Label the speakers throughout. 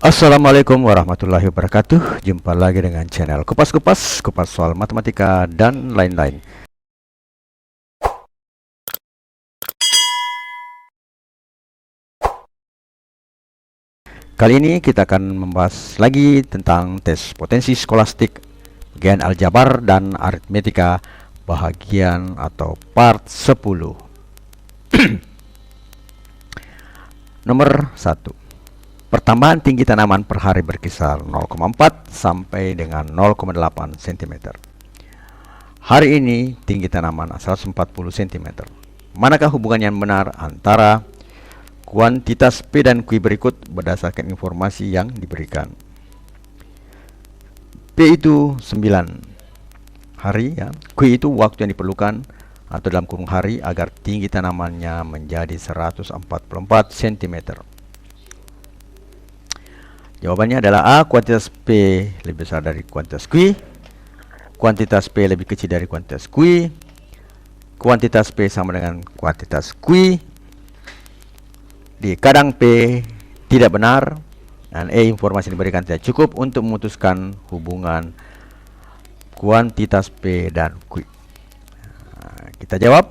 Speaker 1: Assalamualaikum warahmatullahi wabarakatuh. Jumpa lagi dengan channel Kupas soal matematika dan lain-lain. Kali ini kita akan membahas lagi tentang tes potensi skolastik bagian aljabar dan aritmetika bahagian atau part 10. Nomor 1. Pertambahan tinggi tanaman per hari berkisar 0,4 sampai dengan 0,8 cm. Hari ini tinggi tanaman 140 cm. Manakah hubungan yang benar antara kuantitas P dan Q berikut berdasarkan informasi yang diberikan? P itu 9 hari ya. Q itu waktu yang diperlukan atau dalam kurung hari agar tinggi tanamannya menjadi 144 cm. Jawabannya adalah A. Kuantitas P lebih besar dari kuantitas Q. Kuantitas P lebih kecil dari kuantitas Q. Kuantitas P sama dengan kuantitas Q. Di kadang P tidak benar. Dan E. Informasi yang diberikan tidak cukup untuk memutuskan hubungan kuantitas P dan Q. Kita jawab.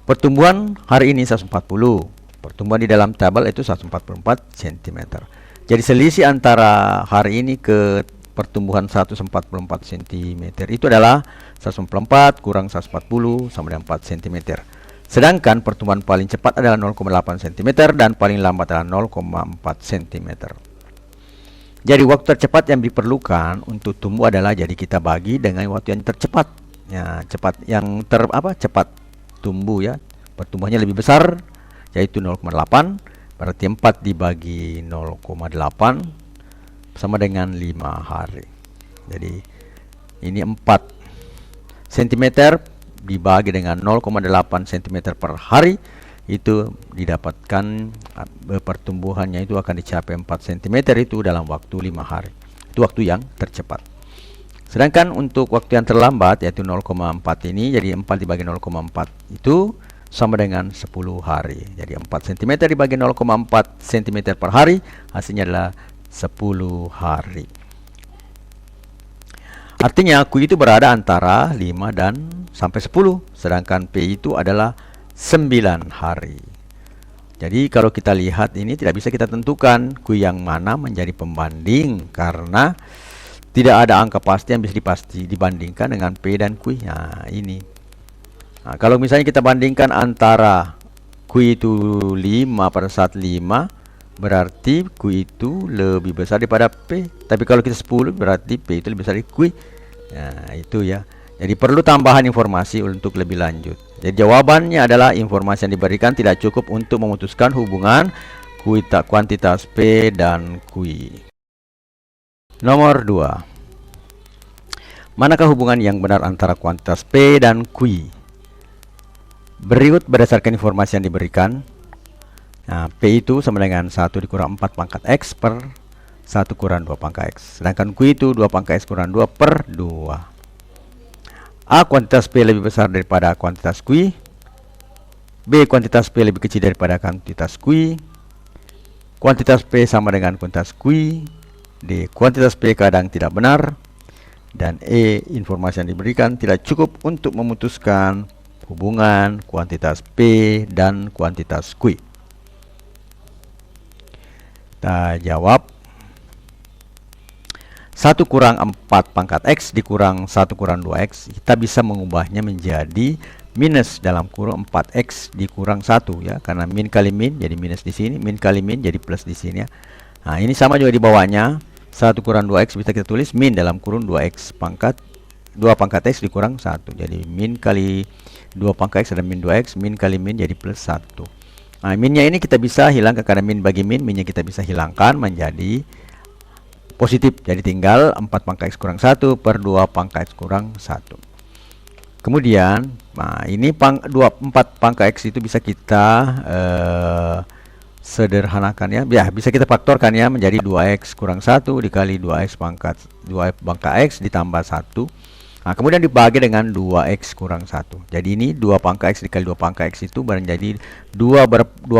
Speaker 1: Pertumbuhan hari ini 140. Pertumbuhan di dalam tabel itu 144 cm. Jadi selisih antara hari ini ke pertumbuhan 144 cm itu adalah 144 kurang 140 sama dengan 4 cm. Sedangkan pertumbuhan paling cepat adalah 0,8 cm dan paling lambat adalah 0,4 cm. Jadi waktu tercepat yang diperlukan untuk tumbuh adalah, jadi kita bagi dengan waktu yang tercepat. Ya, cepat tumbuh ya. Pertumbuhannya lebih besar, yaitu 0,8, berarti 4 dibagi 0,8 sama dengan 5 hari. Jadi ini 4 cm dibagi dengan 0,8 cm per hari, itu didapatkan pertumbuhannya itu akan dicapai 4 cm itu dalam waktu 5 hari. Itu waktu yang tercepat. Sedangkan untuk waktu yang terlambat yaitu 0,4 ini, jadi 4 dibagi 0,4 itu sama dengan 10 hari. Jadi 4 cm dibagi 0,4 cm per hari, hasilnya adalah 10 hari. Artinya Q itu berada antara 5 dan sampai 10, sedangkan P itu adalah 9 hari. Jadi kalau kita lihat ini tidak bisa kita tentukan Q yang mana menjadi pembanding, karena tidak ada angka pasti yang bisa dibandingkan dengan P dan Q. Nah, ini. Nah, kalau misalnya kita bandingkan antara Q itu 5 pada saat 5, berarti Q itu lebih besar daripada P. Tapi kalau kita 10, berarti P itu lebih besar dari Q. Nah, itu ya. Jadi perlu tambahan informasi untuk lebih lanjut. Jadi jawabannya adalah informasi yang diberikan tidak cukup untuk memutuskan hubungan kuantitas P dan Q. Nomor 2. Manakah hubungan yang benar antara kuantitas P dan Q? Berikut berdasarkan informasi yang diberikan. Nah, P itu sama dengan 1 dikurang 4 pangkat X per 1 kurang 2 pangkat X. Sedangkan Q itu 2 pangkat X kurang 2 per 2. A. Kuantitas P lebih besar daripada kuantitas Q. B. Kuantitas P lebih kecil daripada kuantitas Q. Kuantitas P sama dengan kuantitas Q. D. Kuantitas P kadang tidak benar. Dan E. Informasi yang diberikan tidak cukup untuk memutuskan hubungan kuantitas P dan kuantitas Q. Kita jawab. 1 kurang 4 pangkat X dikurang 1 kurang 2X, kita bisa mengubahnya menjadi minus dalam kurung 4X dikurang 1 ya, karena min kali min jadi minus di sini, min kali min jadi plus di sini ya. Nah, ini sama juga di bawahnya. 1 kurang 2X bisa kita tulis min dalam kurung 2X pangkat 2 pangkat X dikurang 1. Jadi min kali 2 pangkat X ada min 2X, min kali min jadi plus 1. Nah, minnya ini kita bisa hilangkan karena min bagi min, minnya kita bisa hilangkan menjadi positif. Jadi tinggal 4 pangkat X kurang 1 per 2 pangkat X kurang 1. Kemudian, nah ini 4 pangkat X itu bisa kita sederhanakan ya. Bisa kita faktorkan ya menjadi 2X kurang 1 dikali 2X pangkat 2 pangkat X ditambah 1. Nah, kemudian dibagi dengan 2x kurang 1. Jadi ini 2 pangkat x dikali 2 pangkat x itu menjadi 2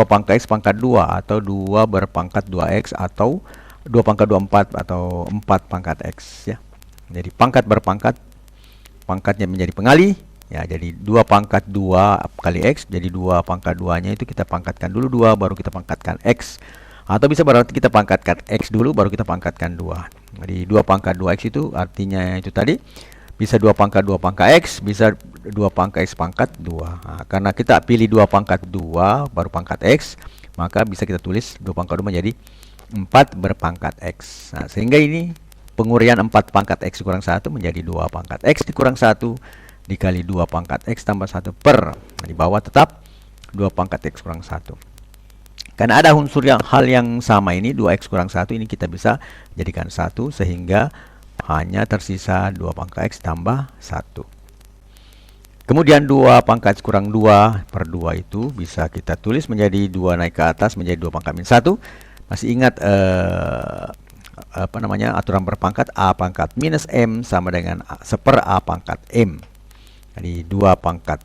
Speaker 1: pangkat x pangkat 2 atau 2 berpangkat 2x atau 2 pangkat 24 atau 4 pangkat x ya. Jadi pangkat berpangkat, pangkatnya menjadi pengali ya, jadi 2 pangkat 2 kali x, jadi 2 pangkat 2 nya itu kita pangkatkan dulu 2 baru kita pangkatkan x. Atau bisa berarti kita pangkatkan x dulu baru kita pangkatkan 2. Jadi 2 pangkat 2x itu artinya itu tadi bisa 2 pangkat 2 pangkat x, bisa 2 pangkat x pangkat 2. Nah, karena kita pilih 2 pangkat 2 baru pangkat x, maka bisa kita tulis 2 pangkat 2 menjadi 4 berpangkat x. Nah, sehingga ini pengurian 4 pangkat x kurang 1 menjadi 2 pangkat x dikurang 1 dikali 2 pangkat x tambah 1 per. Nah, di bawah tetap 2 pangkat x kurang 1. Karena ada unsur hal yang sama ini, 2x kurang 1 ini kita bisa jadikan 1 sehingga hanya tersisa 2 pangkat x tambah 1. Kemudian 2 pangkat x kurang 2 per 2 itu bisa kita tulis menjadi 2 naik ke atas menjadi 2 pangkat min 1. Masih ingat aturan berpangkat a pangkat minus m sama dengan seper a pangkat m. Jadi 2 pangkat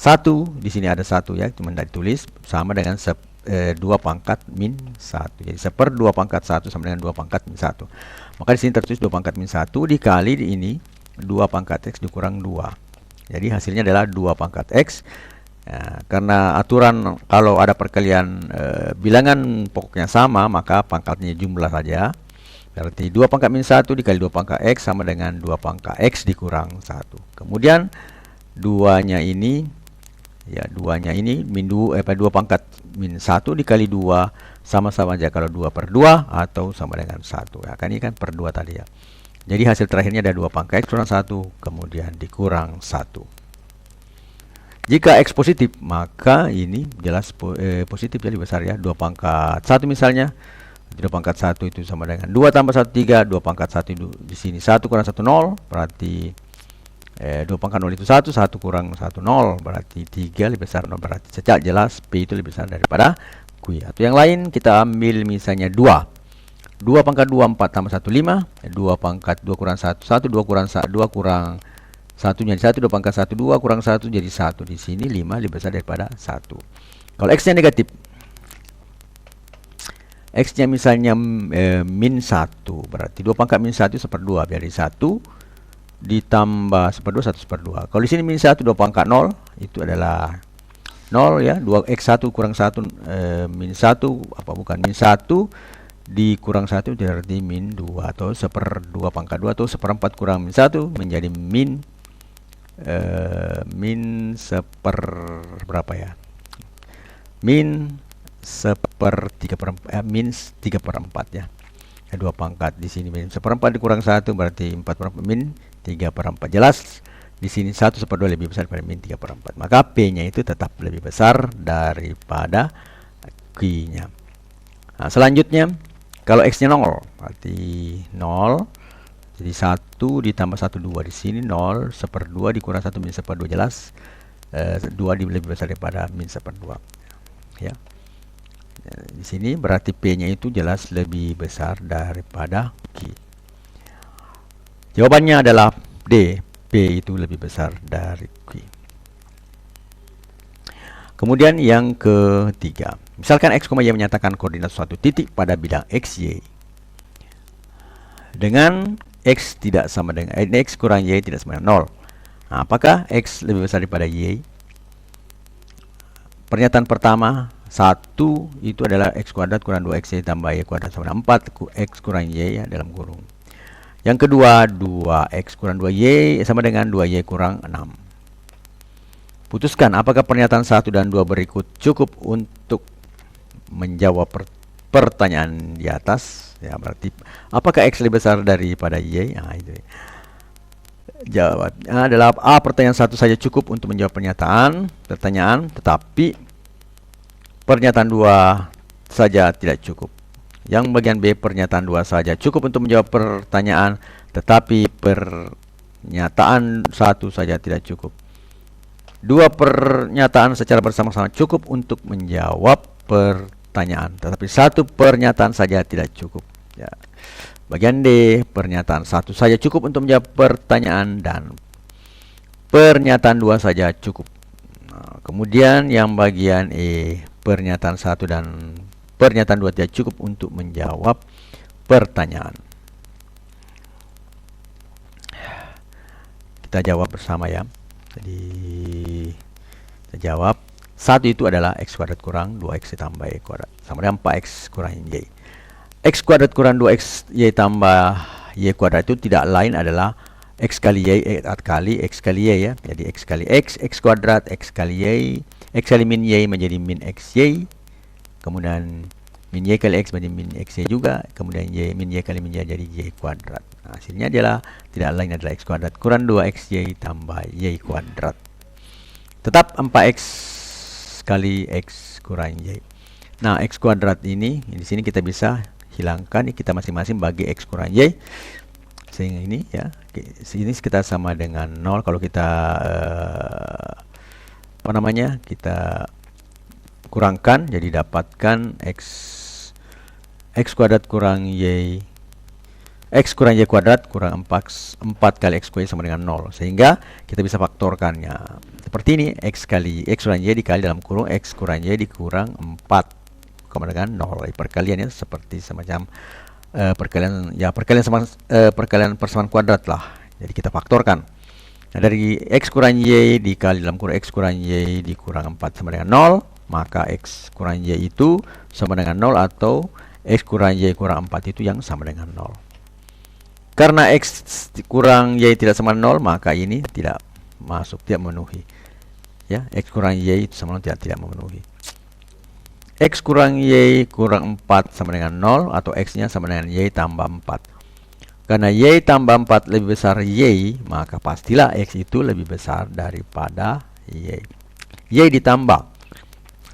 Speaker 1: 1 di sini ada 1 ya, cuma tidak ditulis, sama dengan 2 pangkat min 1. Jadi seper 2 pangkat 1 sama dengan 2 pangkat min 1. Maka di sini tertulis 2 pangkat min 1 dikali di ini 2 pangkat x dikurang 2. Jadi hasilnya adalah 2 pangkat x. Ya, karena aturan kalau ada perkalian bilangan pokoknya sama, maka pangkatnya jumlah saja. Berarti 2 pangkat min 1 dikali 2 pangkat x sama dengan 2 pangkat x dikurang 1. Kemudian 2-nya ini ya, 2-nya ini min 2 pangkat min 1 dikali 2 sama-sama aja kalau 2 per 2 atau sama dengan 1 ya, kan ini kan per 2 tadi ya. Jadi hasil terakhirnya ada 2 pangkat x kurang 1 kemudian dikurang 1. Jika x positif maka ini jelas positif jadi besar ya. 2 pangkat 1 misalnya, 2 pangkat 1 itu sama dengan 2 tambah 1 3, 2 pangkat 1 di sini 1 kurang 1 0, berarti 2 pangkat 0 itu 1, 1 kurang 1 0, berarti 3 lebih besar 0, berarti secara jelas P itu lebih besar daripada Q. Atau yang lain kita ambil misalnya 2 pangkat 2 4 tambah 1 5, 2 pangkat 2 kurang 1 1, 2 kurang 1 2 kurang 1 jadi 1, 2 pangkat 1 2 kurang 1 jadi 1. Di sini 5 lebih besar daripada 1. Kalau x nya negatif, x nya misalnya min 1, berarti 2 pangkat min 1 1/2, biar di 1 ditambah 1/2 1/2. Kalau di sini min 1 2 pangkat 0 itu adalah 0 ya. 2x1 kurang 1 min 1 apa bukan min 1 dikurang 1 berarti min 2 atau 1/2 pangkat 2 atau 1/4 kurang min 1 menjadi min berapa ya? Min 3/4 min 3/4 ya. 2 pangkat di sini min 1/4 dikurang 1 berarti 4/4 min 3/4. Jelas di sini 1/2 lebih besar daripada min 3/4. Maka P-nya itu tetap lebih besar daripada Q-nya. Nah, selanjutnya kalau X-nya 0, berarti 0. Jadi 1 ditambah 1 2 di sini 0, 1/2 dikurang 1 min 1/2 jelas 2 lebih besar daripada min 1/2. Ya. Di sini berarti P-nya itu jelas lebih besar daripada Q. Jawabannya adalah D. P itu lebih besar dari Q. Kemudian yang ketiga, misalkan x, y menyatakan koordinat suatu titik pada bidang x, y dengan x tidak sama dengan x kurang y tidak sama dengan 0. Nah, apakah x lebih besar daripada y? Pernyataan pertama 1 itu adalah x kuadrat kurang 2xy tambah y kuadrat sama dengan 4 x kurang y ya, dalam kurung. Yang kedua 2x kurang 2y sama dengan 2y kurang 6. Putuskan apakah pernyataan 1 dan 2 berikut cukup untuk menjawab pertanyaan di atas. Ya, berarti apakah x lebih besar daripada y? Nah, itu. Jawabnya adalah A. Pertanyaan 1 saja cukup untuk menjawab pertanyaan, tetapi pernyataan 2 saja tidak cukup. Yang bagian B, pernyataan 2 saja cukup untuk menjawab pertanyaan, tetapi pernyataan 1 saja tidak cukup. 2 pernyataan secara bersama-sama cukup untuk menjawab pertanyaan, tetapi 1 pernyataan saja tidak cukup. Ya. Bagian D, pernyataan 1 saja cukup untuk menjawab pertanyaan dan Pernyataan 2 saja cukup. Nah, kemudian yang bagian E, pernyataan 1 dan pernyataan 2 tidak cukup untuk menjawab pertanyaan. Kita jawab bersama ya. Jadi kita jawab. 1 itu adalah x kuadrat kurang 2x ditambah y kuadrat sama dengan 4x kurang y. X kuadrat kurang 2x y tambah y kuadrat itu tidak lain adalah x kali y kali x kali y ya. Jadi x kali x kuadrat, x kali y, x kali min y menjadi min xy. Kemudian min y kali x menjadi min xy juga. Kemudian y min y kali min y jadi y kuadrat. Nah, hasilnya adalah tidak lain adalah x kuadrat kurang 2xy tambah y kuadrat. Tetap 4x kali x kurang y. Nah, x kuadrat ini di sini kita bisa hilangkan, kita masing-masing bagi x kurang y. Sehingga ini ya, sini kita sama dengan 0 kalau kita apa namanya? Kita kurangkan jadi dapatkan x kuadrat kurang y x kurang y kuadrat kurang 4 kali x kuadrat sama dengan 0. Sehingga kita bisa faktorkannya. Seperti ini, x kali x kurang y dikali dalam kurung x kurang y dikurang 4 sama dengan 0. Perkaliannya seperti semacam perkalian persamaan kuadrat lah. Jadi kita faktorkan. Nah, dari x kurang y dikali dalam kurung x kurang y dikurang 4 sama dengan 0, maka x kurang y itu sama dengan 0 atau x kurang y kurang 4 itu yang sama dengan 0. Karena x kurang y tidak sama 0, maka ini tidak masuk, tidak memenuhi. Ya, x kurang y itu sama 0 tidak memenuhi. X kurang y kurang 4 sama dengan 0 atau x-nya sama dengan y tambah 4. Karena y tambah 4 lebih besar y, maka pastilah x itu lebih besar daripada y. Y ditambah.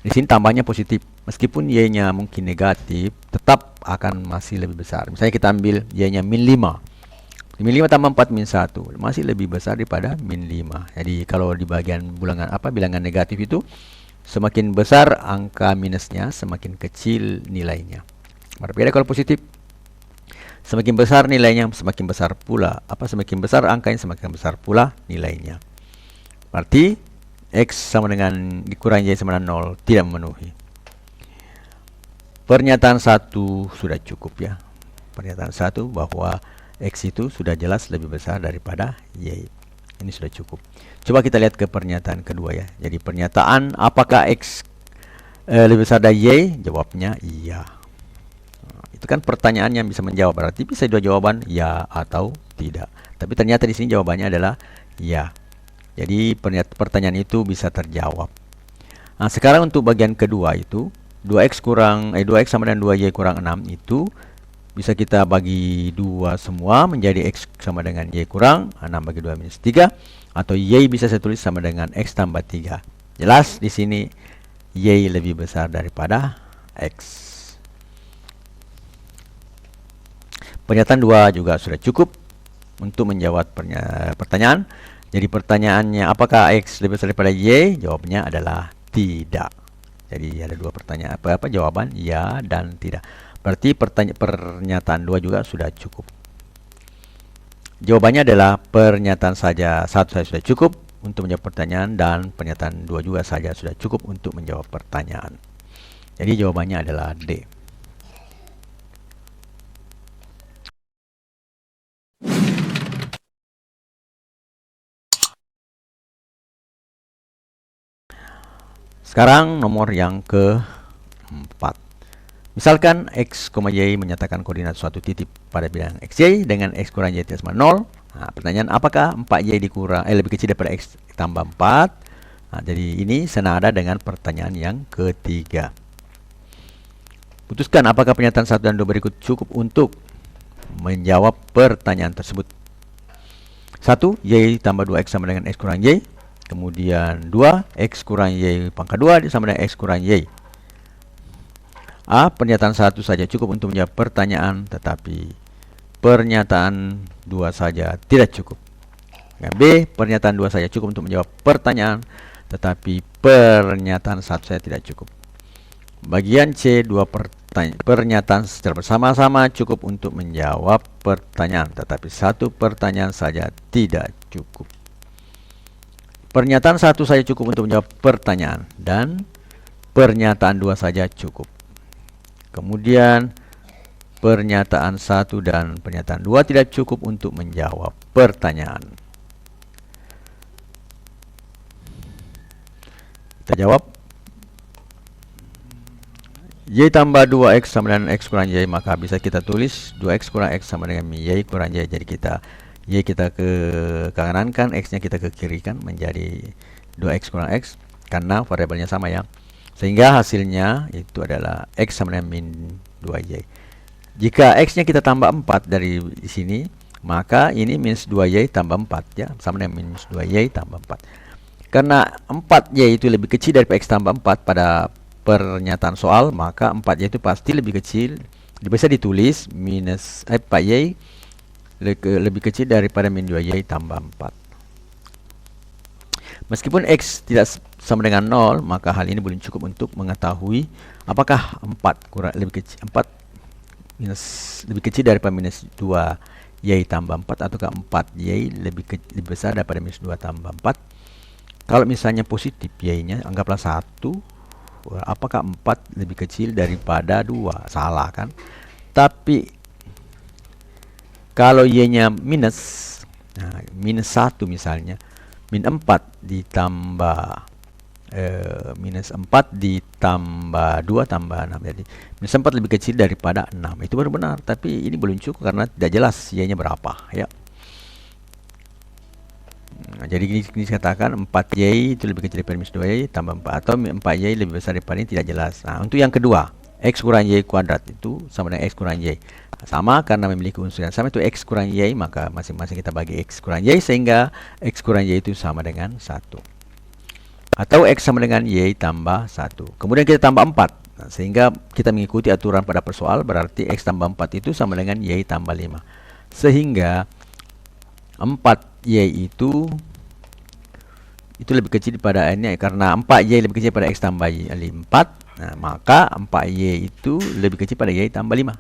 Speaker 1: Di sini tambahnya positif. Meskipun y-nya mungkin negatif, tetap akan masih lebih besar. Misalnya kita ambil y-nya min 5. Min 5 tambah 4 min 1 masih lebih besar daripada min 5. Jadi kalau di bagian bilangan negatif itu semakin besar angka minusnya, semakin kecil nilainya. Berbeda kalau positif. Semakin besar nilainya, semakin besar pula semakin besar angkanya, semakin besar pula nilainya. Berarti x sama dengan dikurang y sama dengan 0 tidak memenuhi. Pernyataan 1 sudah cukup ya. Pernyataan 1 bahwa x itu sudah jelas lebih besar daripada y. Ini sudah cukup. Coba kita lihat ke pernyataan kedua ya. Jadi pernyataan apakah x lebih besar dari y? Jawabnya iya. Nah, itu kan pertanyaan yang bisa menjawab. Berarti bisa dua jawaban ya atau tidak. Tapi ternyata di sini jawabannya adalah ya. Jadi pertanyaan itu bisa terjawab. Nah, sekarang untuk bagian kedua itu 2x sama dengan 2y kurang 6 itu bisa kita bagi 2 semua menjadi x sama dengan y kurang 6 bagi 2 minus 3. Atau y bisa saya tulis sama dengan x tambah 3. Jelas di sini y lebih besar daripada x. Pernyataan 2 juga sudah cukup untuk menjawab pertanyaan. Jadi pertanyaannya apakah x lebih besar daripada y? Jawabnya adalah tidak. Jadi ada dua pertanyaan jawaban ya dan tidak. Berarti pernyataan 2 juga sudah cukup. Jawabannya adalah pernyataan saja sudah cukup untuk menjawab pertanyaan dan pernyataan 2 juga saja sudah cukup untuk menjawab pertanyaan. Jadi jawabannya adalah D. Sekarang nomor yang keempat. Misalkan x, y menyatakan koordinat suatu titik pada bidang xy dengan x kurang y tidak sama 0. Nah, pertanyaan apakah 4y lebih kecil daripada x tambah 4? Nah, jadi ini senada dengan pertanyaan yang ketiga. Putuskan apakah pernyataan 1 dan 2 berikut cukup untuk menjawab pertanyaan tersebut. 1. Y tambah 2x sama dengan x kurang y. Kemudian 2. X kurang y pangkat 2 sama dengan x kurang y. A. Pernyataan 1 saja cukup untuk menjawab pertanyaan, tetapi pernyataan 2 saja tidak cukup. B. Pernyataan 2 saja cukup untuk menjawab pertanyaan, tetapi pernyataan 1 saja tidak cukup. Bagian C. 2 pernyataan secara bersama-sama cukup untuk menjawab pertanyaan, tetapi 1 pertanyaan saja tidak cukup. Pernyataan 1 saja cukup untuk menjawab pertanyaan dan pernyataan 2 saja cukup. Kemudian pernyataan 1 dan pernyataan 2 tidak cukup untuk menjawab pertanyaan. Kita jawab. Y tambah 2X sama dengan X kurang Y, maka bisa kita tulis 2X kurang X sama dengan Y kurang Y. Jadi kita Y kita ke kanan kan, X nya kita ke kiri kan, menjadi 2X kurang X karena variabelnya sama ya. Sehingga hasilnya itu adalah X sama dengan min 2Y. Jika X nya kita tambah 4 dari sini, maka ini minus 2Y tambah 4 ya, sama dengan minus 2Y tambah 4. Karena 4Y itu lebih kecil dari X tambah 4 pada pernyataan soal, maka 4Y itu pasti lebih kecil. Bisa ditulis minus 4Y lebih kecil daripada min 2Y tambah 4. Meskipun X tidak sama dengan 0, maka hal ini belum cukup untuk mengetahui apakah 4 kurang lebih kecil 4 minus lebih kecil daripada minus 2Y tambah 4 ataukah 4Y lebih besar daripada minus 2 tambah 4. Kalau misalnya positif Y-nya, anggaplah 1, apakah 4 lebih kecil daripada 2? Salah kan? Tapi kalau Y-nya minus, minus 1 misalnya, min 4 ditambah minus 4 ditambah 2 tambah 6, jadi minus 4 lebih kecil daripada 6. Itu baru benar, tapi ini belum cukup karena tidak jelas Y-nya berapa ya. Jadi ini dikatakan 4Y itu lebih kecil daripada minus 2Y tambah 4, atau 4Y lebih besar daripada ini, tidak jelas. Nah, untuk yang kedua, X kurang Y kuadrat itu sama dengan X kurang Y. Sama karena memiliki unsur yang sama, itu X kurang Y, maka masing-masing kita bagi X kurang Y sehingga X kurang Y itu sama dengan 1. Atau X sama dengan Y tambah 1. Kemudian kita tambah 4. Nah, sehingga kita mengikuti aturan pada persoal, berarti X tambah 4 itu sama dengan Y tambah 5. Sehingga 4Y itu lebih kecil daripada ini, karena 4Y lebih kecil pada X tambah 4. Nah, maka 4Y itu lebih kecil pada Y tambah 5.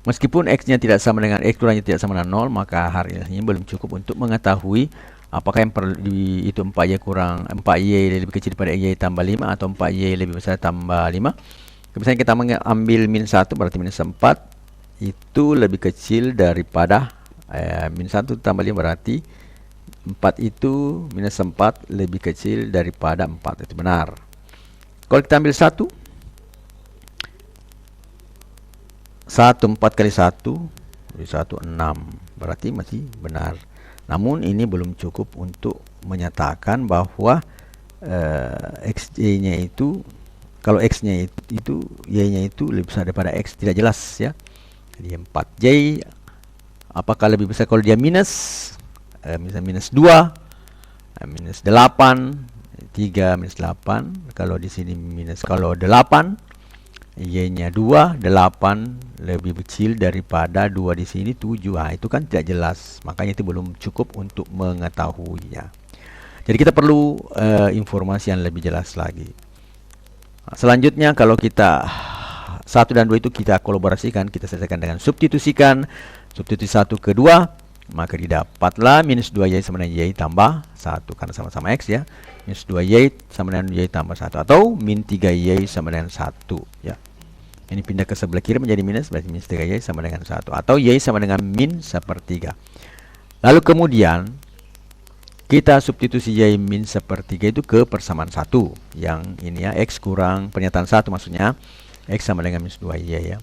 Speaker 1: Meskipun X-nya tidak sama dengan X kurangnya tidak sama dengan 0, maka hal ini belum cukup untuk mengetahui apakah yang perlu itu 4Y kurang 4Y lebih kecil daripada Y tambah 5 atau 4Y lebih besar tambah 5. Misalnya kita mengambil min 1, berarti minus 4 itu lebih kecil daripada min 1 tambah 5, berarti 4 itu minus 4 lebih kecil daripada 4. Itu benar. Kalau kita ambil 1 4 kali 1 jadi 1 6, berarti masih benar. Namun ini belum cukup untuk menyatakan bahwa XY-nya itu, kalau X-nya itu Y-nya itu lebih besar daripada X, tidak jelas ya. Jadi 4Y apakah lebih besar kalau dia minus, misalnya minus 2, minus 8, 3 minus 8. Kalau di sini minus, kalau 8 Y-nya 2, 8 lebih kecil daripada 2 di sini 7. Itu kan tidak jelas, makanya itu belum cukup untuk mengetahuinya. Jadi kita perlu informasi yang lebih jelas lagi. Selanjutnya, kalau kita 1 dan 2 itu kita kolaborasikan, kita selesaikan dengan substitusikan. Substitusi 1 ke 2, maka didapatlah minus 2Y sama dengan Y tambah 1, karena sama-sama X ya. Minus 2Y sama dengan Y tambah 1, atau min 3Y sama dengan 1 ya. Ini pindah ke sebelah kiri menjadi minus, berarti minus 3Y sama dengan 1, atau Y sama dengan min 1/3. Lalu kemudian kita substitusi Y min 1/3 itu ke persamaan 1, yang ini ya, X kurang pernyataan 1, maksudnya X sama dengan minus 2Y ya.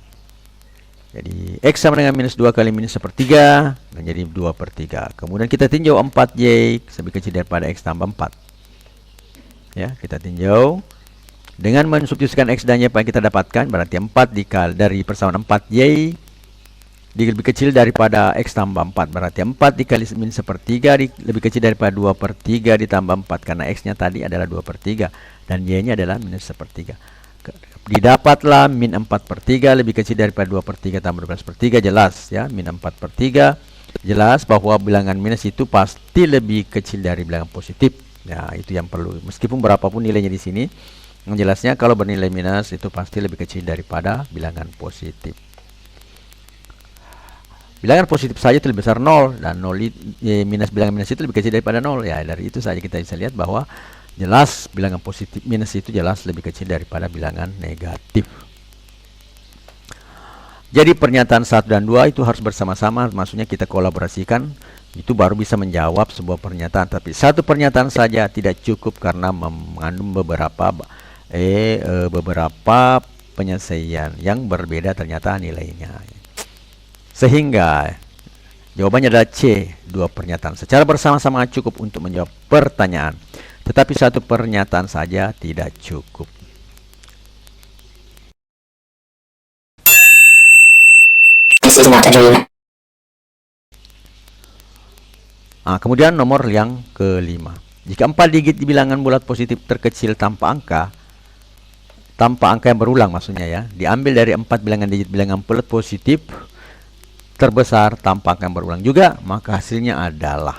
Speaker 1: Jadi X sama dengan minus 2 kali minus 1/3 menjadi 2/3. Kemudian kita tinjau 4Y lebih kecil daripada X tambah 4 ya. Kita tinjau dengan mensubstitusikan X dan Y, apa yang kita dapatkan, berarti 4 dikali dari persamaan 4Y lebih kecil daripada X tambah 4, berarti 4 dikali min 1/3 lebih kecil daripada 2/3 ditambah 4, karena X nya tadi adalah 2/3 dan Y nya adalah minus 1/3. Didapatlah min 4/3 lebih kecil daripada 2/3 tambah 12/3, jelas ya. Min 4/3 jelas bahwa bilangan minus itu pasti lebih kecil dari bilangan positif. Ya, itu yang perlu. Meskipun berapapun nilainya di sini, yang jelasnya kalau bernilai minus itu pasti lebih kecil daripada bilangan positif. Bilangan positif saja itu lebih besar 0, dan minus bilangan minus itu lebih kecil daripada 0. Ya, dari itu saja kita bisa lihat bahwa jelas bilangan positif minus itu jelas lebih kecil daripada bilangan negatif. Jadi pernyataan 1 dan 2 itu harus bersama-sama, maksudnya kita kolaborasikan, itu baru bisa menjawab sebuah pernyataan. Tapi satu pernyataan saja tidak cukup karena mengandung beberapa penyelesaian yang berbeda ternyata nilainya. Sehingga jawabannya adalah C, 2 pernyataan secara bersama-sama cukup untuk menjawab pertanyaan. Tetapi satu pernyataan saja tidak cukup. Kemudian nomor yang kelima. Jika 4 digit di bilangan bulat positif terkecil tanpa angka yang berulang maksudnya ya, diambil dari 4 bilangan digit bilangan bulat positif terbesar tanpa angka yang berulang juga, maka hasilnya adalah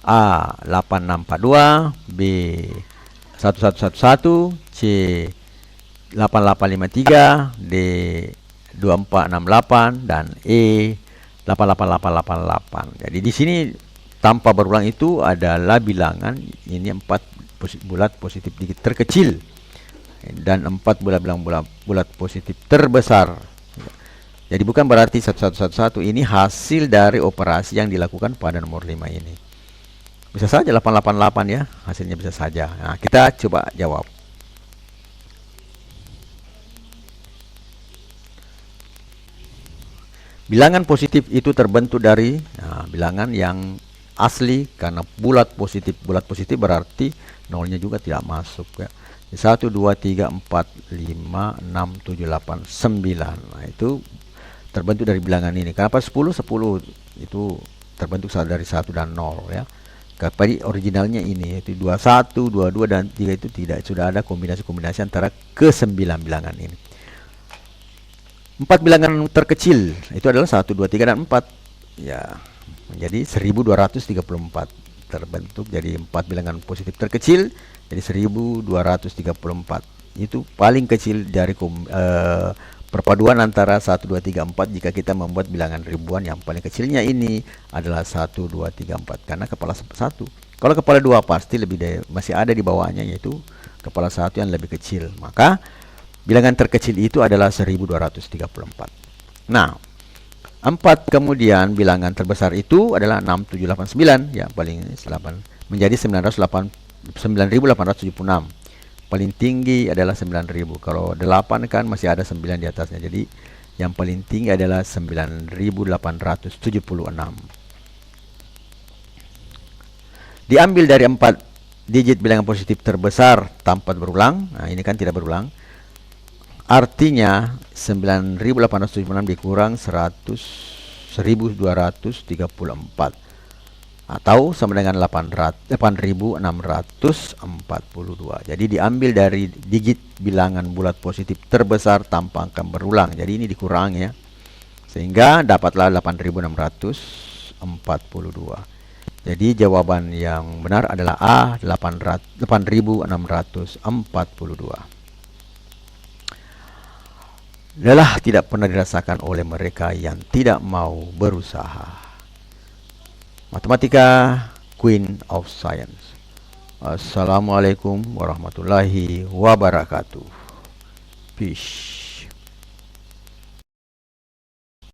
Speaker 1: A 8642, B 1111, C 8853, D 2468, dan E 88888. Jadi di sini tanpa berulang itu adalah bilangan ini 4 bulat positif digit terkecil dan 4 bulat positif terbesar. Jadi bukan berarti 1111 ini hasil dari operasi yang dilakukan pada nomor 5 ini. Bisa saja 888 ya, hasilnya bisa saja. Nah, kita coba jawab. Bilangan positif itu terbentuk dari bilangan yang asli karena bulat positif. Bulat positif berarti nolnya juga tidak masuk ya. 1, 2, 3, 4, 5, 6, 7, 8, 9. Nah, itu terbentuk dari bilangan ini. Kenapa 10? 10 itu terbentuk dari 1 dan 0 ya. Tapi originalnya ini yaitu 21, 22 dan 3 itu tidak, sudah ada kombinasi-kombinasi antara ke-9 bilangan ini. 4 bilangan terkecil itu adalah 1, 2, 3 dan 4. Ya, menjadi 1234. Terbentuk jadi 4 bilangan positif terkecil jadi 1234. Itu paling kecil dari perpaduan antara 1, 2, 3, 4 jika kita membuat bilangan ribuan. Yang paling kecilnya ini adalah 1, 2, 3, 4 karena kepala 1. Kalau kepala 2 pasti masih ada di bawahnya, yaitu kepala 1 yang lebih kecil. Maka bilangan terkecil itu adalah 1234. Nah, 4 kemudian bilangan terbesar itu adalah 6789 ya, paling 8 menjadi 9876. Paling tinggi adalah 9000. Kalau 8 kan masih ada 9 di atasnya. Jadi yang paling tinggi adalah 9876. Diambil dari 4 digit bilangan positif terbesar tanpa berulang. Nah, ini kan tidak berulang. Artinya 9876 dikurang 1234 atau sama dengan 8642. Jadi diambil dari digit bilangan bulat positif terbesar tanpa angka berulang. Jadi ini dikurang ya. Sehingga dapatlah 8642. Jadi jawaban yang benar adalah A 8642. Lelah tidak pernah dirasakan oleh mereka yang tidak mau berusaha. Matematika, Queen of Science. Assalamualaikum warahmatullahi wabarakatuh. Peace.